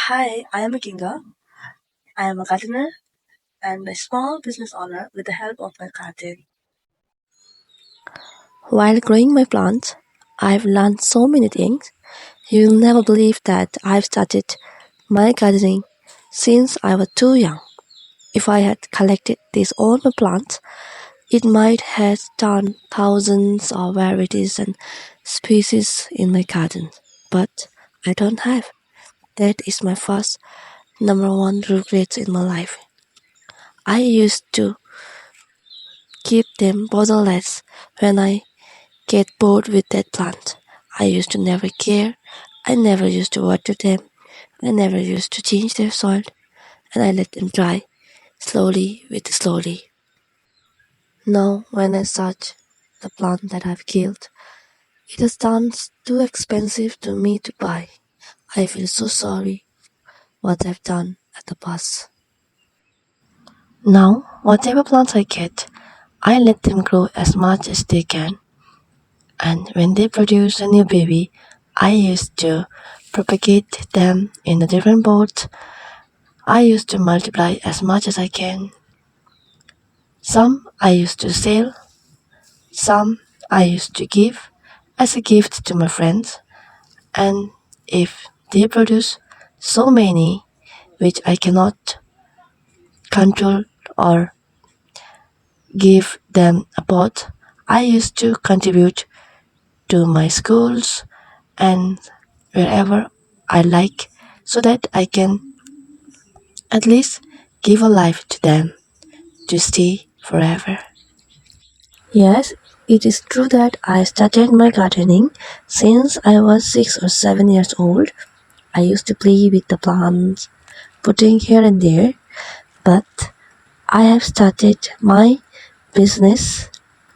Hi, I am Kinga. I am a gardener and a small business owner with the help of my garden. While growing my plants, I've learned so many things. You'll never believe that I've started my gardening since I was too young. If I had collected these all my plants, it might have done thousands of varieties and species in my garden. But I don't have. That is my first number one regret in my life. I used to keep them bottleless when I get bored with that plant. I used to never care. I never used to water them. I never used to change their soil, and I let them dry slowly. Now, when I search the plant that I've killed, it has turned too expensive to me to buy. I feel so sorry what I've done at the past. Now, whatever plants I get, I let them grow as much as they can, and when they produce a new baby, I used to propagate them in the different pots. I used to multiply as much as I can. Some I used to sell, some I used to give as a gift to my friends, and if they produce so many which I cannot control or give them a pot, I used to contribute to my schools and wherever I like so that I can at least give a life to them to stay forever. Yes, it is true that I started my gardening since I was 6 or 7 years old. I used to play with the plants, putting here and there, but I have started my business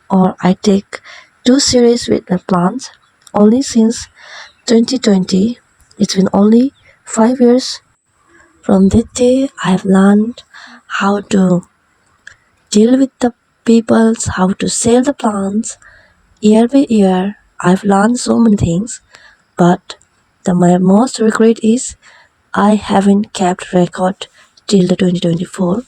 or I take too serious with the plants only since 2020. It's been only 5 years. From that day, I have learned how to deal with the peoples, how to sell the plants. Year by year, I've learned so many things, but my most regret is I haven't kept record till the 2024.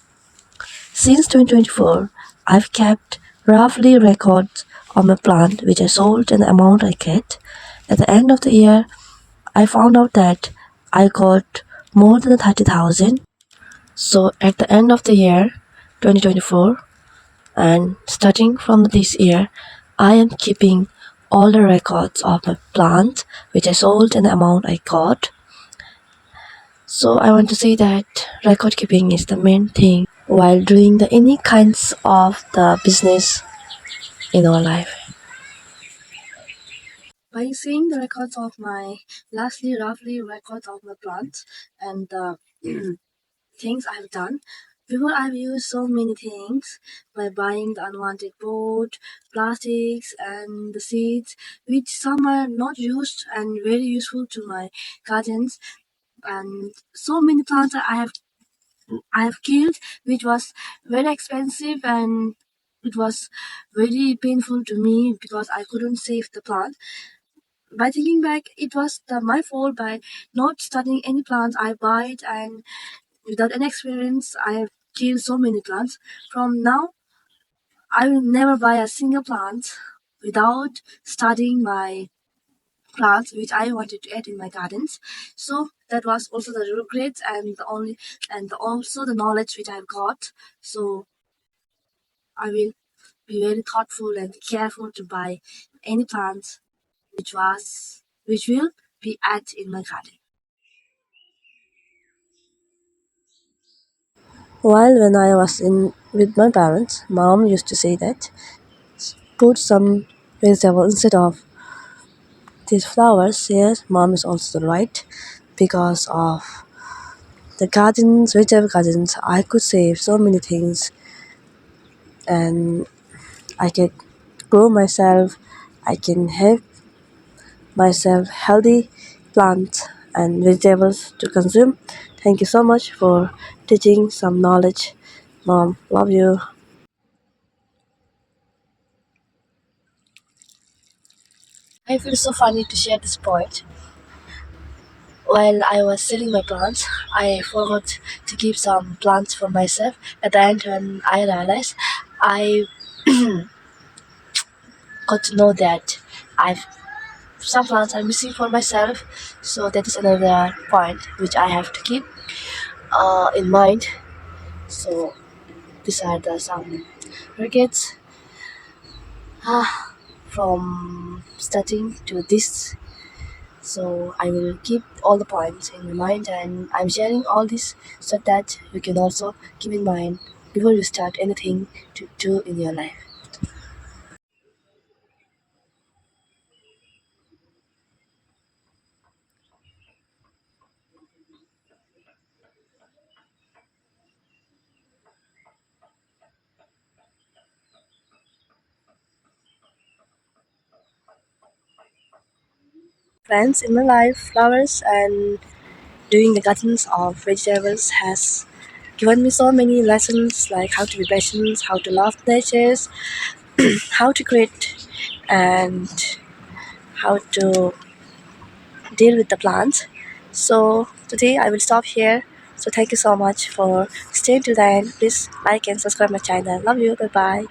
Since 2024, I've kept roughly records of my plant which I sold and the amount I get. At the end of the year, I found out that I got more than 30,000. So at the end of the year, 2024, and starting from this year, I am keeping all the records of my plants which I sold and the amount I got. So I want to say that record keeping is the main thing while doing the any kinds of the business in our life. By seeing the records of my, lastly, roughly records of my plants and the things I've done, before I've used so many things by buying the unwanted board, plastics, and the seeds, which some are not used and very useful to my gardens, and so many plants I have killed, which was very expensive and it was very painful to me because I couldn't save the plant. By thinking back, it was my fault by not studying any plants I buy it, and without any experience, I have killed so many plants. From now, I will never buy a single plant without studying my plants which I wanted to add in my gardens. So that was also the regret and also the knowledge which I've got. So I will be very thoughtful and careful to buy any plants which will be added in my garden. While when I was in with my parents, mom used to say that put some vegetable instead of these flowers. Yes, mom is also right because of the gardens, vegetable gardens. I could save so many things and I can grow myself. I can have myself healthy plants and vegetables to consume. Thank you so much for teaching some knowledge. Mom, love you. I feel so funny to share this point. While I was selling my plants, I forgot to keep some plants for myself. At the end, when I realized, I got to know that I've some plants are missing for myself. So that is another point which I have to keep in mind. So these are the some regrets from starting to this. So I will keep all the points in my mind, and I'm sharing all this so that you can also keep in mind before you start anything to do in your life. Plants in my life, flowers, and doing the gardens of vegetables has given me so many lessons, like how to be patient, how to love nature, how to create, and how to deal with the plants. So today I will stop here. So thank you so much for staying till the end. Please like and subscribe my channel. Love you. Bye bye.